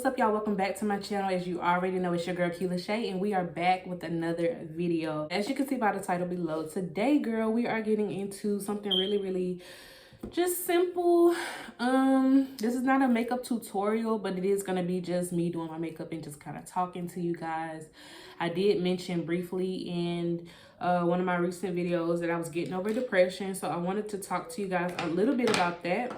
What's up, y'all? Welcome back to my channel. As you already know, it's your girl Keila Shay, and we are back with another video. As you can see by the title below, today, girl, we are getting into something really just simple. This is not a makeup tutorial, but it is gonna be just me doing my makeup and just kind of talking to you guys. I did mention briefly in one of my recent videos that I was getting over depression, so I wanted to talk to you guys a little bit about that.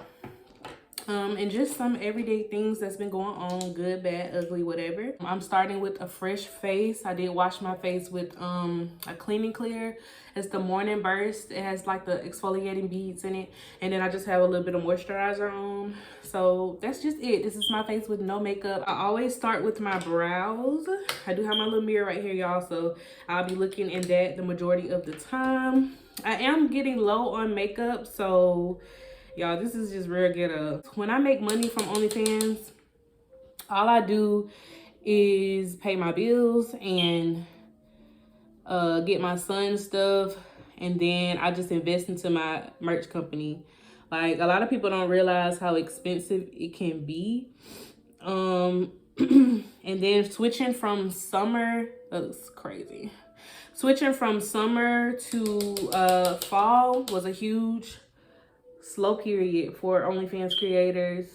And just some everyday things that's been going on, good, bad, ugly, whatever. I'm starting with a fresh face. I did wash my face with a clean and clear. It's the Morning Burst. It has like the exfoliating beads in it, and then I just have a little bit of moisturizer on. So that's just it. This is my face with no makeup. I always start with my brows. I do have my little mirror right here, y'all, so I'll be looking in that the majority of the time. I am getting low on makeup, so y'all, this is just real ghetto. When I make money from OnlyFans, all I do is pay my bills and get my son stuff, and then I just invest into my merch company. Like, a lot of people don't realize how expensive it can be. And then switching from summer, that's crazy. Switching from summer to fall was a huge slow period for OnlyFans creators.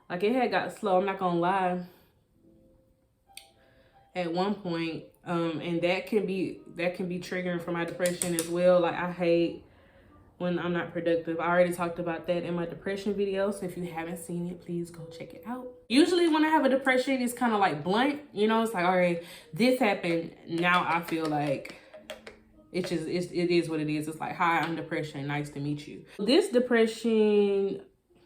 Like, it had got slow, I'm not gonna lie, at one point. And that can be triggering for my depression as well. Like, I hate when I'm not productive. I already talked about that in my depression video, so if you haven't seen it, please go check it out. Usually when I have a depression, it's kind of like blunt, you know. It's like, all right, this happened, now I feel like it is what it is. It's like, hi, I'm depression, nice to meet you. This depression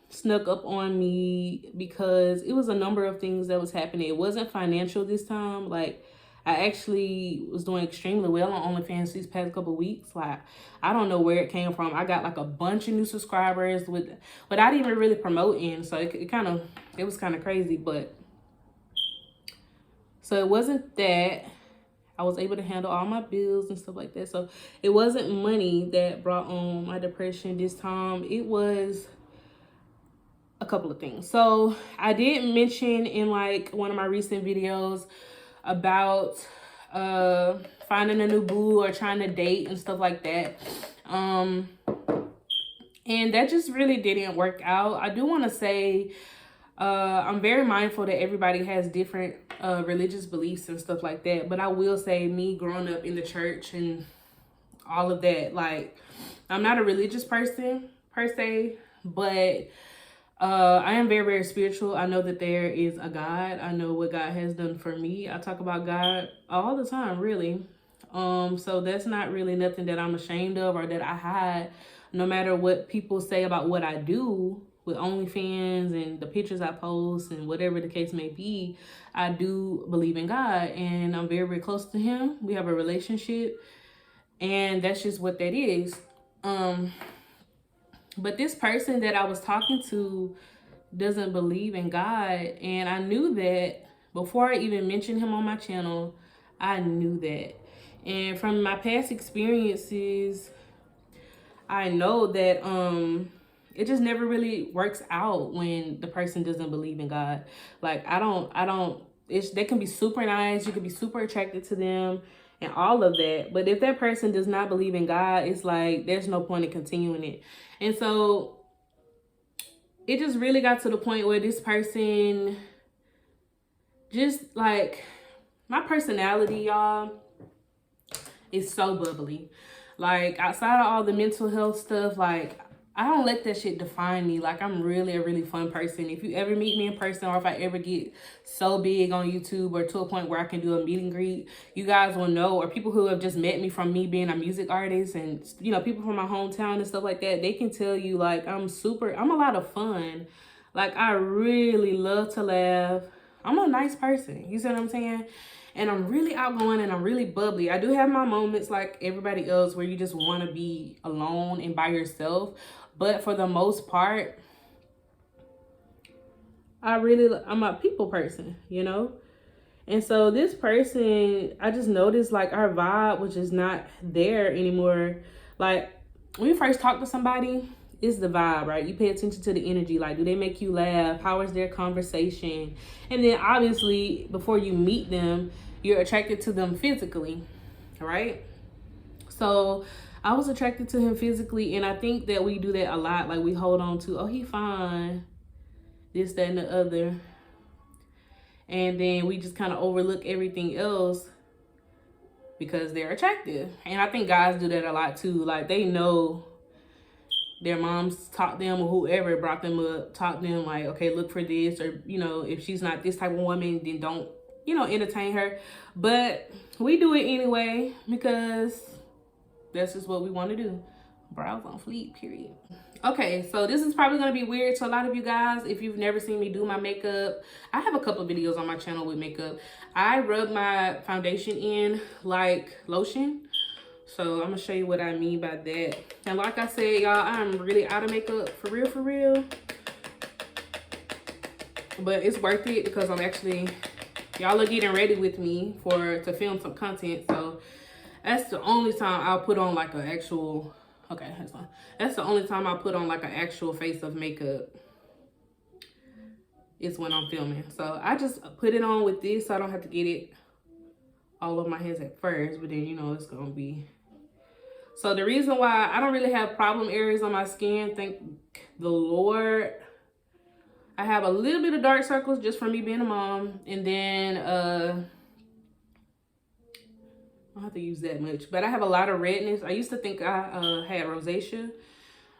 snuck up on me because it was a number of things that was happening. It wasn't financial this time. Like, I actually was doing extremely well on OnlyFans these past couple weeks. Like, I don't know where it came from. I got like a bunch of new subscribers without even really promoting. So it was kind of crazy. But so it wasn't that. I was able to handle all my bills and stuff like that. So it wasn't money that brought on my depression this time. It was a couple of things. So I did mention in like one of my recent videos about finding a new boo or trying to date and stuff like that. And that just really didn't work out. I do want to say I'm very mindful that everybody has different religious beliefs and stuff like that. But I will say, me growing up in the church and all of that, like, I'm not a religious person per se, but I am very spiritual. I know that there is a God. I know what God has done for me. I talk about God all the time, really. So that's not really nothing that I'm ashamed of or that I hide. No matter what people say about what I do with OnlyFans and the pictures I post and whatever the case may be, I do believe in God, and I'm very close to him. We have a relationship, and that's just what that is. But this person that I was talking to doesn't believe in God, and I knew that before I even mentioned him on my channel. I knew that, and from my past experiences, I know that it just never really works out when the person doesn't believe in God. Like, they can be super nice, you can be super attracted to them and all of that, but if that person does not believe in God, it's like there's no point in continuing it. And so it just really got to the point where this person just, like, my personality, y'all, is so bubbly. Like, outside of all the mental health stuff, like, I don't let that shit define me. Like, I'm really a really fun person. If you ever meet me in person, or if I ever get so big on YouTube or to a point where I can do a meet and greet, you guys will know, or people who have just met me from me being a music artist and, you know, people from my hometown and stuff like that, they can tell you, like, I'm a lot of fun. Like, I really love to laugh. I'm a nice person. You see what I'm saying? And I'm really outgoing and I'm really bubbly. I do have my moments like everybody else where you just want to be alone and by yourself. But for the most part, I'm a people person, you know? And so this person, I just noticed, like, our vibe was just not there anymore. Like, when you first talk to somebody, it's the vibe, right? You pay attention to the energy. Like, do they make you laugh? How is their conversation? And then obviously, before you meet them, you're attracted to them physically, right? So I was attracted to him physically, and I think that we do that a lot. Like, we hold on to, oh, he fine, this, that, and the other. And then we just kind of overlook everything else because they're attractive. And I think guys do that a lot too. Like, they know their moms taught them, or whoever brought them up, taught them, like, okay, look for this, or, you know, if she's not this type of woman, then don't, you know, entertain her. But we do it anyway because that's just what we want to do. Browse on fleek, period. Okay, so this is probably going to be weird to a lot of you guys if you've never seen me do my makeup. I have a couple of videos on my channel with makeup. I rub my foundation in like lotion. So I'm gonna show you what I mean by that. And like I said, y'all, I'm really out of makeup, for real, for real. But it's worth it because I'm actually, y'all are getting ready with me to film some content. So that's the only time I'll put on like an actual, okay, that's fine. That's the only time I'll put on like an actual face of makeup. It's when I'm filming. So I just put it on with this so I don't have to get it all over my hands at first. But then, you know, it's gonna be. So the reason why I don't really have problem areas on my skin, thank the Lord. I have a little bit of dark circles just from me being a mom. And then, I don't have to use that much. But I have a lot of redness. I used to think I had rosacea.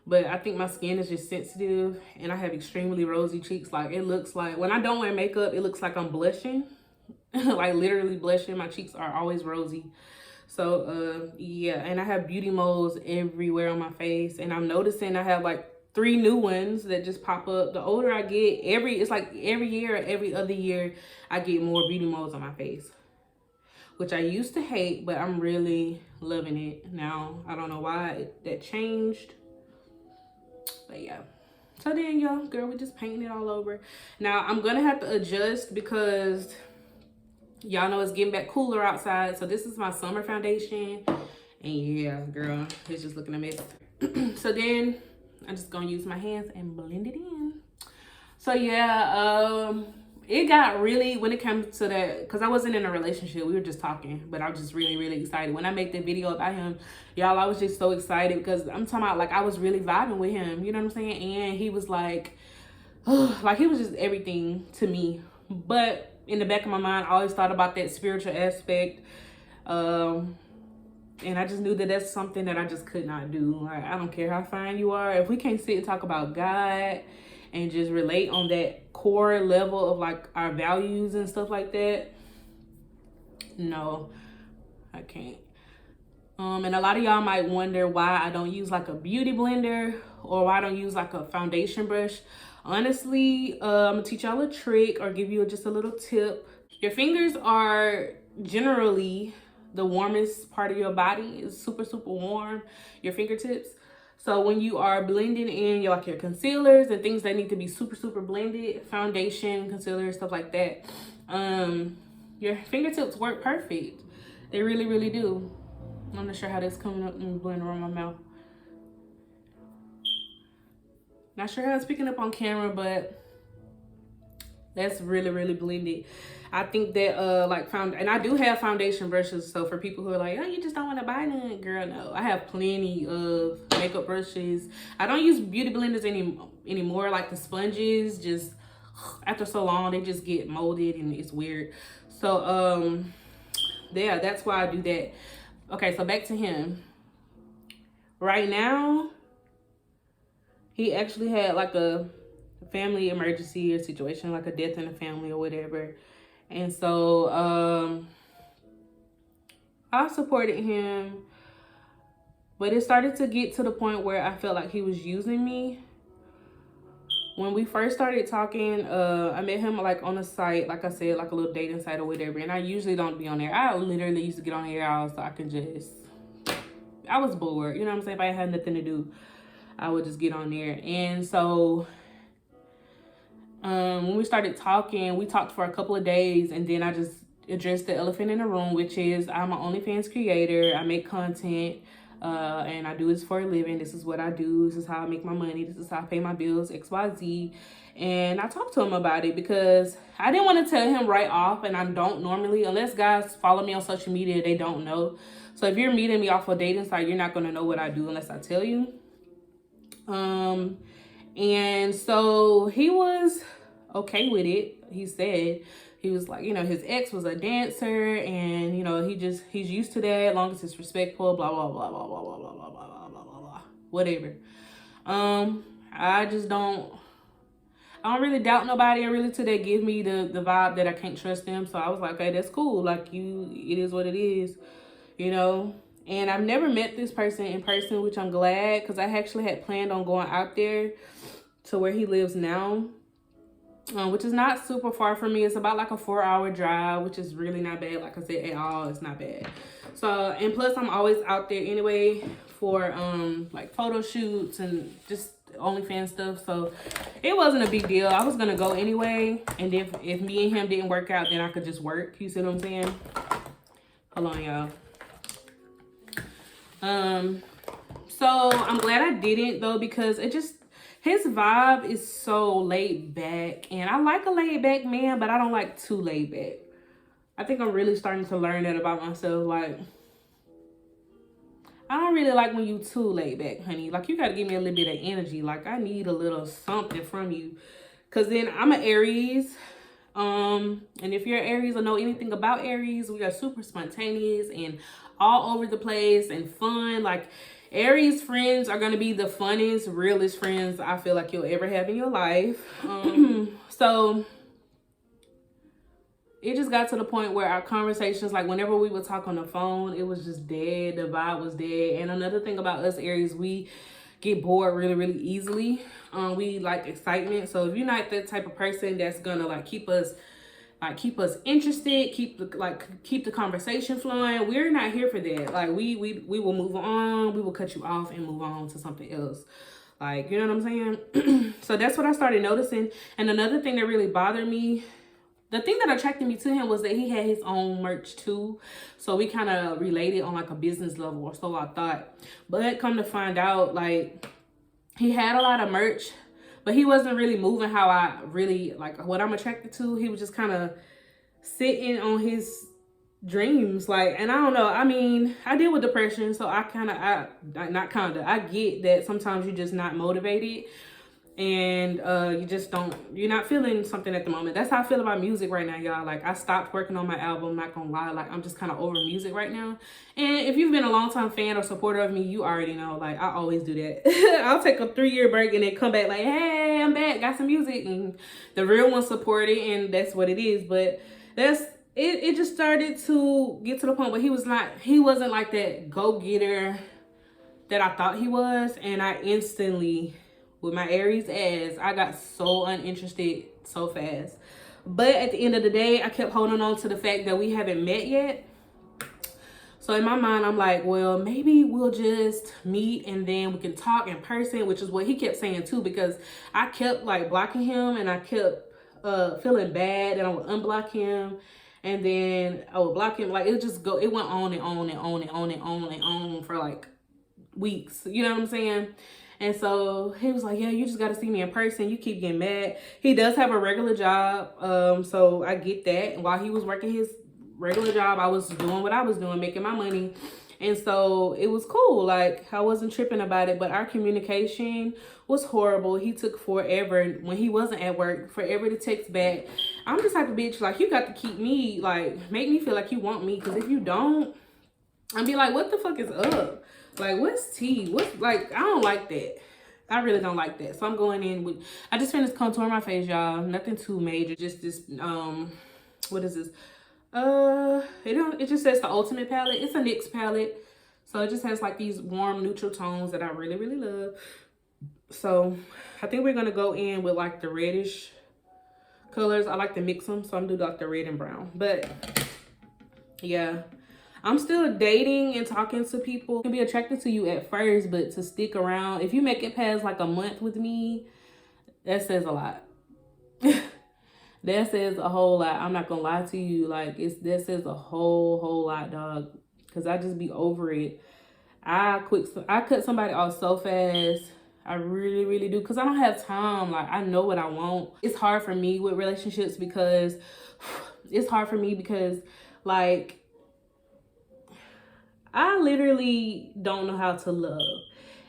But I think my skin is just sensitive. And I have extremely rosy cheeks. Like, it looks like, when I don't wear makeup, it looks like I'm blushing. Like, literally blushing. My cheeks are always rosy. So, yeah, and I have beauty moles everywhere on my face. And I'm noticing I have like 3 new ones that just pop up. The older I get, it's like every year or every other year, I get more beauty moles on my face. Which I used to hate, but I'm really loving it now. I don't know why that changed. But yeah. So then, y'all, girl, we just painting it all over. Now, I'm going to have to adjust because y'all know it's getting back cooler outside. So this is my summer foundation. And yeah, girl, it's just looking a mess. So then I'm just gonna use my hands and blend it in. So yeah, it got really, when it comes to that, because I wasn't in a relationship, we were just talking, but I was just really, really excited. When I made the video about him, y'all, I was just so excited because I'm talking about, like, I was really vibing with him, you know what I'm saying? And he was like, like, he was just everything to me. But in the back of my mind, I always thought about that spiritual aspect. And I just knew that that's something that I just could not do. Like, I don't care how fine you are. If we can't sit and talk about God and just relate on that core level of like our values and stuff like that, no, I can't. And a lot of y'all might wonder why I don't use like a beauty blender or why I don't use like a foundation brush. Honestly, I'm gonna teach y'all a trick or give you just a little tip. Your fingers are generally the warmest part of your body. Is super, super warm, your fingertips. So when you are blending in your concealers and things that need to be super, super blended, foundation, concealer, stuff like that, your fingertips work perfect. They really, really do. I'm not sure how that's coming up and blending around my mouth. Not sure how it's picking up on camera, but that's really, really blended. I think that and I do have foundation brushes. So for people who are like, oh, you just don't want to buy none, girl, no. I have plenty of makeup brushes. I don't use beauty blenders anymore. Like the sponges, just after so long, they just get molded and it's weird. So yeah, that's why I do that. Okay, so back to him. Right now, he actually had like a family emergency or situation, like a death in the family or whatever. And so I supported him, but it started to get to the point where I felt like he was using me. When we first started talking, I met him like on a site, like I said, like a little dating site or whatever. And I usually don't be on there. I literally used to get on here so I could just, I was bored. You know what I'm saying? If I had nothing to do, I would just get on there. And so when we started talking, we talked for a couple of days, and then I just addressed the elephant in the room, which is I'm an OnlyFans creator. I make content. And I do this for a living. This is what I do. This is how I make my money. This is how I pay my bills, XYZ. And I talked to him about it because I didn't want to tell him right off, and I don't normally, unless guys follow me on social media, they don't know. So if you're meeting me off a dating site, you're not going to know what I do unless I tell you. And so he was okay with it. He said, he was like, you know, his ex was a dancer, and, you know, he's used to that as long as it's respectful, blah, blah, blah, blah, blah, blah, blah, blah, blah, blah, blah, blah, whatever. I don't really doubt nobody, and really till they give me the vibe that I can't trust them. So I was like, okay, that's cool. Like, it is what it is, you know. And I've never met this person in person, which I'm glad, because I actually had planned on going out there to where he lives now, which is not super far from me. It's about like a 4-hour drive, which is really not bad. Like I said, at all, it's not bad. So, and plus I'm always out there anyway for like photo shoots and just OnlyFans stuff. So it wasn't a big deal. I was gonna go anyway, and if me and him didn't work out, then I could just work. You see what I'm saying? Hold on, y'all. So I'm glad I didn't though, because his vibe is so laid back, and I like a laid back man, but I don't like too laid back. I think I'm really starting to learn that about myself. Like, I don't really like when you too laid back, honey. Like, you got to give me a little bit of energy. Like, I need a little something from you. Because then I'm an Aries. And if you're Aries or know anything about Aries, we are super spontaneous and all over the place and fun. Like, Aries friends are going to be the funnest, realest friends I feel like you'll ever have in your life. So it just got to the point where our conversations, like whenever we would talk on the phone, it was just dead. The vibe was dead. And another thing about us Aries, we get bored really, really easily. We like excitement. So if you're not that type of person that's gonna like keep us interested, keep the conversation flowing, we're not here for that. Like, we will move on, we will cut you off and move on to something else. Like, you know what I'm saying? So that's what I started noticing. And another thing that really bothered me, the thing that attracted me to him, was that he had his own merch too. So we kind of related on like a business level, or so I thought. But come to find out, like, he had a lot of merch, but he wasn't really moving how I really, like, what I'm attracted to. He was just kind of sitting on his dreams. Like, and I don't know. I mean, I deal with depression, so I get that sometimes you're just not motivated. And you're not feeling something at the moment. That's how I feel about music right now, y'all. Like, I stopped working on my album, not gonna lie. Like, I'm just kind of over music right now. And if you've been a long time fan or supporter of me, you already know, like, I always do that. I'll take a 3-year break and then come back like, hey, I'm back, got some music. And the real ones support it, and that's what it is. But it just started to get to the point where he wasn't like that go-getter that I thought he was. And I instantly, with my Aries ass, I got so uninterested so fast. But at the end of the day, I kept holding on to the fact that we haven't met yet. So in my mind, I'm like, well, maybe we'll just meet and then we can talk in person, which is what he kept saying too, because I kept like blocking him, and I kept feeling bad, and I would unblock him, and then I would block him. Like, it went on and on and on and on and on and on for like weeks. You know what I'm saying? And so he was like, yeah, you just got to see me in person. You keep getting mad. He does have a regular job. So I get that. And while he was working his regular job, I was doing what I was doing, making my money. And so it was cool. Like, I wasn't tripping about it, but our communication was horrible. He took forever when he wasn't at work, forever to text back. I'm the type of bitch, like, you got to keep me, like, make me feel like you want me. Because if you don't, I'd be like, what the fuck is up? Like, what's tea? Like, I don't like that. I really don't like that. So I'm going in with, I just finished contouring my face, y'all. Nothing too major. Just this, what is this? It just says the Ultimate palette. It's a NYX palette. So it just has like these warm neutral tones that I really, really love. So I think we're going to go in with like the reddish colors. I like to mix them. So I'm going to do like the red and brown. But yeah. I'm still dating and talking to people. Can be attracted to you at first, but to stick around, if you make it past like a month with me, that says a lot. That says a whole lot. I'm not gonna lie to you. Like, that says a whole lot, dog. Because I just be over it. I cut somebody off so fast. I really, really do, because I don't have time. Like, I know what I want. It's hard for me with relationships because like, I literally don't know how to love.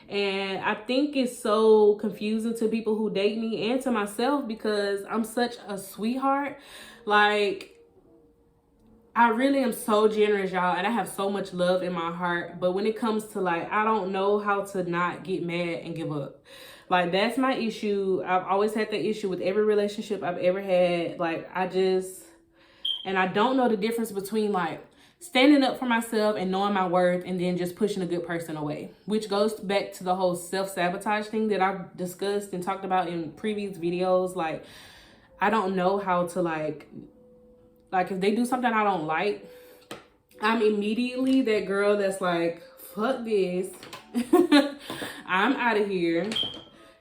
And I think it's so confusing to people who date me and to myself, because I'm such a sweetheart. Like, I really am so generous, y'all, and I have so much love in my heart. But when it comes to, like, I don't know how to not get mad and give up. Like, that's my issue. I've always had that issue with every relationship I've ever had. Like, I don't know the difference between, like, standing up for myself and knowing my worth and then just pushing a good person away, which goes back to the whole self-sabotage thing that I've discussed and talked about in previous videos. Like, I don't know how to, like if they do something I don't like, I'm immediately that girl that's like, fuck this. I'm out of here.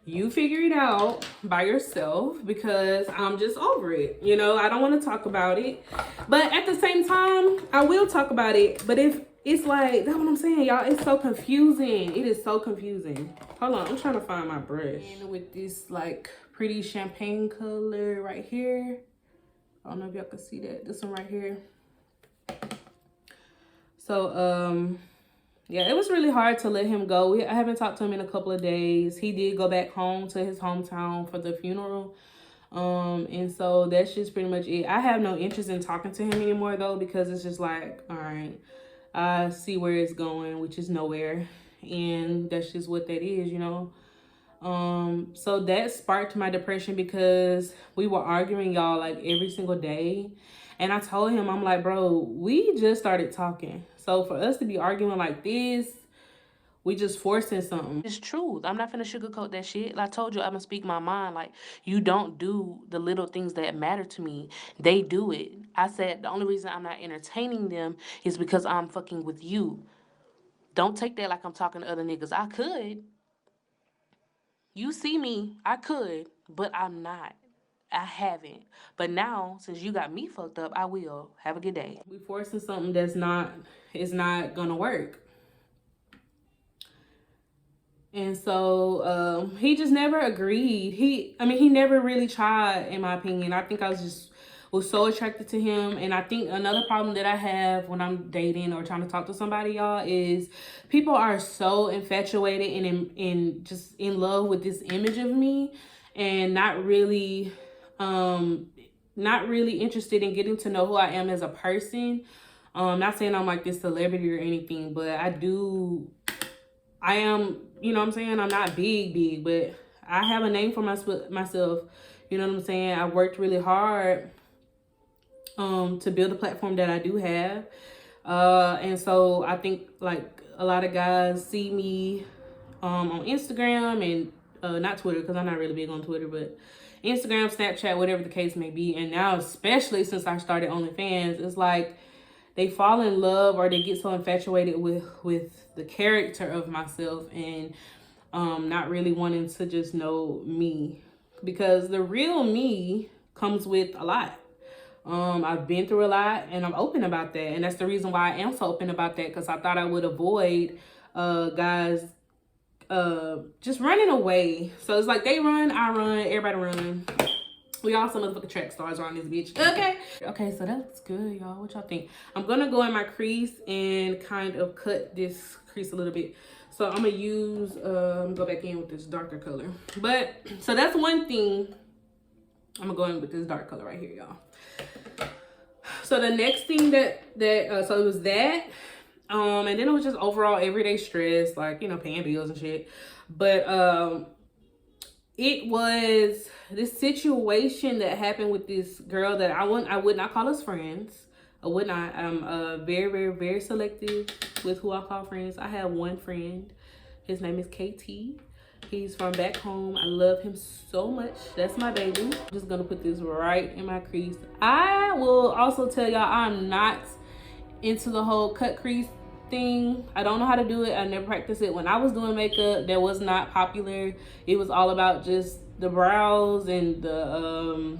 You figure it out by yourself, because I'm just over it. You know, I don't want to talk about it. But at the same time, I will talk about it. But if it's like, that's what I'm saying, y'all. It's so confusing. It is so confusing. Hold on, I'm trying to find my brush. And with this, like, pretty champagne color right here. I don't know if y'all can see that. This one right here. So, yeah, it was really hard to let him go. I haven't talked to him in a couple of days. He did go back home to his hometown for the funeral. And so that's just pretty much it. I have no interest in talking to him anymore, though, because it's just like, all right, I see where it's going, which is nowhere. And that's just what that is, you know. So that sparked my depression, because we were arguing, y'all, like every single day. And I told him, I'm like, bro, we just started talking. So for us to be arguing like this, we just forcing something. It's truth. I'm not finna sugarcoat that shit. Like I told you, I'm gonna speak my mind. Like, you don't do the little things that matter to me. They do it. I said the only reason I'm not entertaining them is because I'm fucking with you. Don't take that like I'm talking to other niggas. I could. You see me, I could, but I'm not. I haven't. But now, since you got me fucked up, I will. Have a good day. We forcing something that's not gonna work. And so he just never agreed. He never really tried, in my opinion. I think I was so attracted to him. And I think another problem that I have when I'm dating or trying to talk to somebody, y'all, is people are so infatuated and just in love with this image of me, and not really interested in getting to know who I am as a person. Not saying I'm like this celebrity or anything, but I am, you know what I'm saying? I'm not big, but I have a name for myself. You know what I'm saying? I worked really hard to build a platform that I do have. And so I think, like, a lot of guys see me on Instagram and not Twitter, because I'm not really big on Twitter, but Instagram, Snapchat, whatever the case may be. And now, especially since I started OnlyFans, it's like they fall in love, or they get so infatuated with the character of myself, and not really wanting to just know me, because the real me comes with a lot. I've been through a lot, and I'm open about that. And that's the reason why I am so open about that, because I thought I would avoid guys just running away. So it's like they run, I run, everybody run. We all some motherfucking track stars around this bitch. Okay, so that's good, y'all. What y'all think? I'm gonna go in my crease and kind of cut this crease a little bit. So I'm gonna use go back in with this darker color. But so that's one thing. I'm gonna go in with this dark color right here, y'all. So the next thing so it was that, and then it was just overall everyday stress, like, you know, paying bills and shit. But it was this situation that happened with this girl that I would not call us friends. I would not. I'm very, very, very selective with who I call friends. I have one friend. His name is KT. He's from back home. I love him so much. That's my baby. I'm just gonna put this right in my crease. I will also tell y'all, I'm not into the whole cut crease thing. I don't know how to do it. I never practiced it. When I was doing makeup, that was not popular. It was all about just the brows and the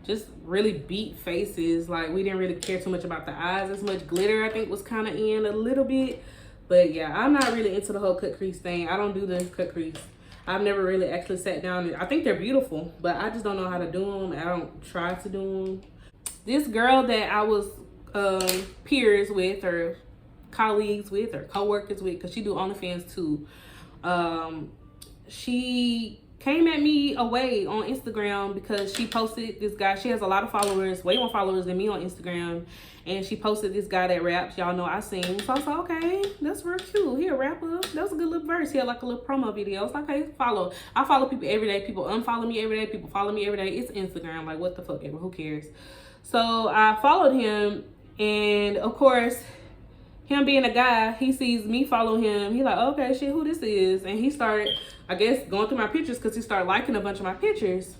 just really beat faces. Like, we didn't really care too much about the eyes as much. Glitter, I think, was kind of in a little bit. But yeah, I'm not really into the whole cut crease thing. I don't do the cut crease. I've never really actually sat down and I think they're beautiful, but I just don't know how to do them. I don't try to do them. This girl that I was peers with or colleagues with or co-workers with, because she do OnlyFans too, she came at me away on Instagram because she posted this guy. She has a lot of followers, way more followers than me on Instagram. And she posted this guy that raps. Y'all know I sing. So I was like, okay, that's real cute. He a rapper. That was a good little verse. He had like a little promo video. I was like, okay, follow. I follow people every day. People unfollow me every day. People follow me every day. It's Instagram. Like, what the fuck ever. Who cares? So I followed him. And of course, him being a guy, he sees me follow him. He like, okay, shit, who this is? And he started, I guess, going through my pictures because he started liking a bunch of my pictures.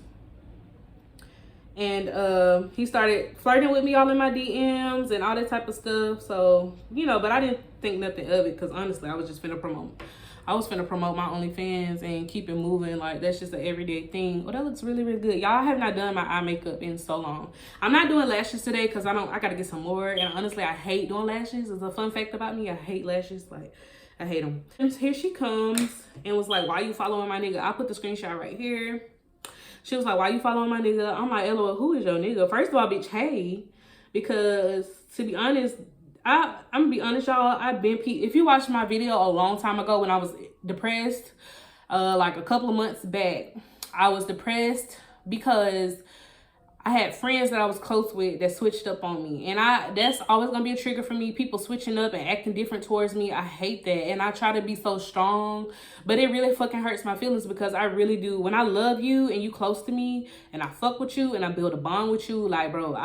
And he started flirting with me all in my DMs and all that type of stuff. So, you know, but I didn't think nothing of it because honestly, I was just finna promote. I was finna promote my OnlyFans and keep it moving. Like, that's just an everyday thing. Oh, that looks really, really good. Y'all, have not done my eye makeup in so long. I'm not doing lashes today because I gotta get some more. And honestly, I hate doing lashes. It's a fun fact about me. I hate lashes. Like, I hate them. And here she comes and was like, why you following my nigga? I put the screenshot right here. She was like, why you following my nigga? I'm like, LOL, who is your nigga? First of all, bitch, hey. Because to be honest, I'm gonna be honest, y'all. If you watched my video a long time ago when I was depressed, like a couple of months back, I was depressed because I had friends that I was close with that switched up on me. And that's always gonna be a trigger for me. People switching up and acting different towards me. I hate that. And I try to be so strong, but it really fucking hurts my feelings because I really do. When I love you and you close to me and I fuck with you and I build a bond with you, like, bro,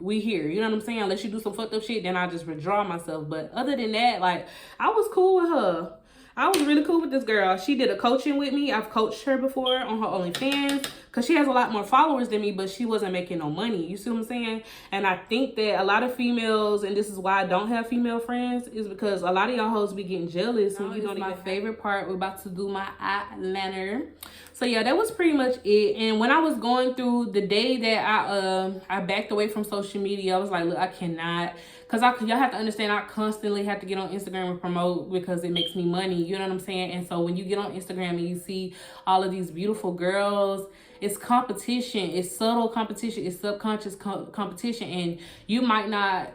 we here. You know what I'm saying? Unless you do some fucked up shit, then I just withdraw myself. But other than that, like, I was cool with her. I was really cool with this girl. She did a coaching with me. I've coached her before on her OnlyFans because she has a lot more followers than me, but she wasn't making no money. You see what I'm saying? And I think that a lot of females, and this is why I don't have female friends, is because a lot of y'all hoes be getting jealous when you don't even. My favorite part, we're about to do my eyeliner. So yeah, that was pretty much it. And when I was going through the day that I backed away from social media, I was like, look, I cannot. Because y'all have to understand, I constantly have to get on Instagram and promote because it makes me money. You know what I'm saying? And so when you get on Instagram and you see all of these beautiful girls, it's competition. It's subtle competition. It's subconscious competition. And you might not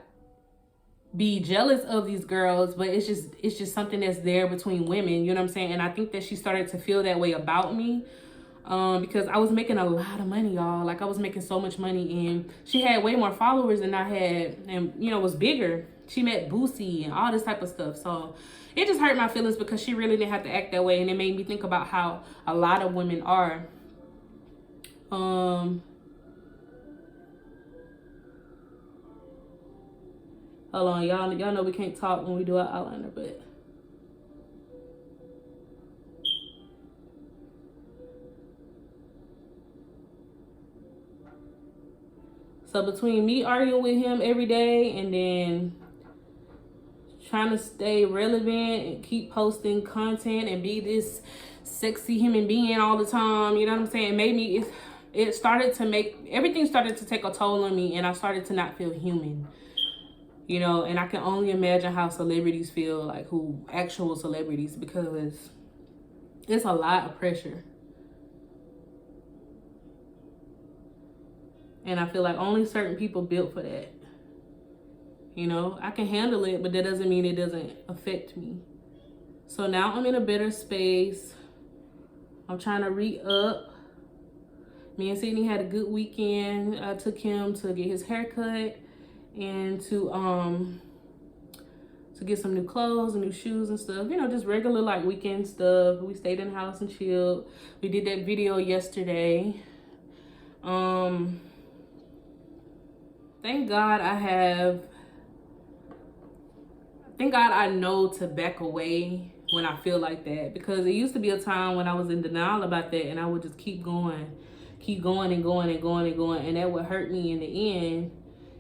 be jealous of these girls, but it's just something that's there between women. You know what I'm saying? And I think that she started to feel that way about me. Because I was making a lot of money, y'all. Like, I was making so much money, and she had way more followers than I had, and, you know, was bigger. She met Boosie and all this type of stuff. So it just hurt my feelings because she really didn't have to act that way, and it made me think about how a lot of women are. Hold on, y'all know we can't talk when we do our eyeliner, but so between me arguing with him every day and then trying to stay relevant and keep posting content and be this sexy human being all the time, you know what I'm saying? Everything started to take a toll on me, and I started to not feel human. You know, and I can only imagine how celebrities feel, like actual celebrities, because it's a lot of pressure. And I feel like only certain people built for that. You know, I can handle it, but that doesn't mean it doesn't affect me. So now I'm in a better space. I'm trying to re-up. Me and Sydney had a good weekend. I took him to get his haircut and to get some new clothes and new shoes and stuff. You know, just regular like weekend stuff. We stayed in the house and chilled. We did that video yesterday. Thank God I know to back away when I feel like that, because it used to be a time when I was in denial about that and I would just keep going and going and going, and that would hurt me in the end.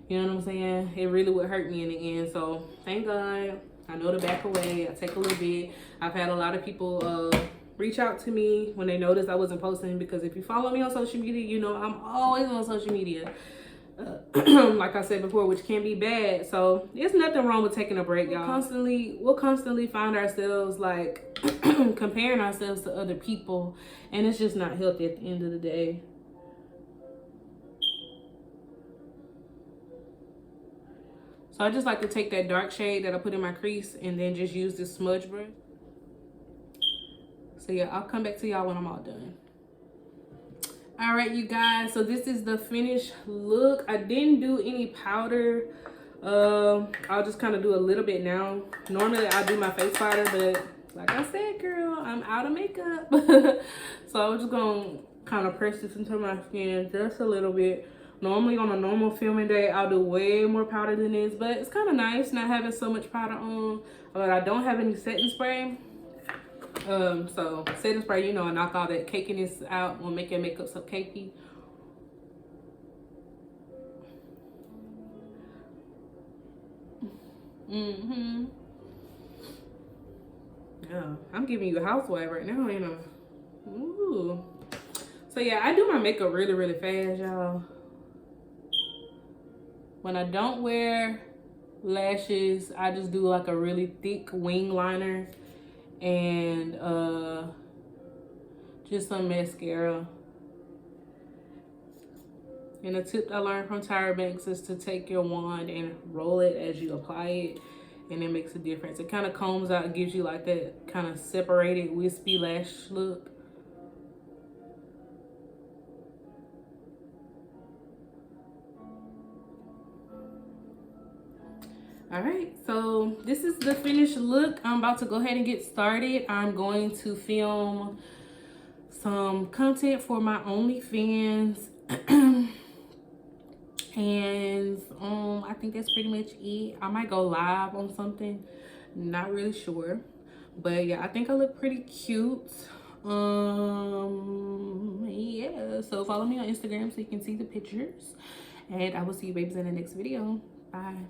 You know what I'm saying? It really would hurt me in the end. So thank God I know to back away. I take a little bit. I've had a lot of people reach out to me when they noticed I wasn't posting, because if you follow me on social media, you know I'm always on social media. like I said before, which can be bad. So there's nothing wrong with taking a break, y'all. We'll constantly find ourselves like comparing ourselves to other people, and it's just not healthy at the end of the day. So I just like to take that dark shade that I put in my crease and then just use this smudge brush. So yeah, I'll come back to y'all when I'm all done. All right, you guys, so this is the finished look. I didn't do any powder. I'll just kind of do a little bit now. Normally I do my face powder, but like I said, girl, I'm out of makeup. So I was just gonna kind of press this into my skin just a little bit. Normally on a normal filming day, I'll do way more powder than this, but it's kind of nice not having so much powder on. But I don't have any setting spray. So setting spray, you know, I knock all that cakiness out, will make your makeup so cakey. Yeah, I'm giving you a housewife right now, you know. Ooh. So yeah, I do my makeup really, really fast, y'all. When I don't wear lashes, I just do like a really thick wing liner and just some mascara. And a tip I learned from Tyra Banks is to take your wand and roll it as you apply it, and it makes a difference. It kind of combs out and gives you like that kind of separated wispy lash look. All right, so this is the finished look. I'm about to go ahead and get started. I'm going to film some content for my OnlyFans. And I think that's pretty much it. I might go live on something, not really sure, but yeah, I think I look pretty cute. Yeah, so follow me on Instagram so you can see the pictures, and I will see you babies in the next video. Bye.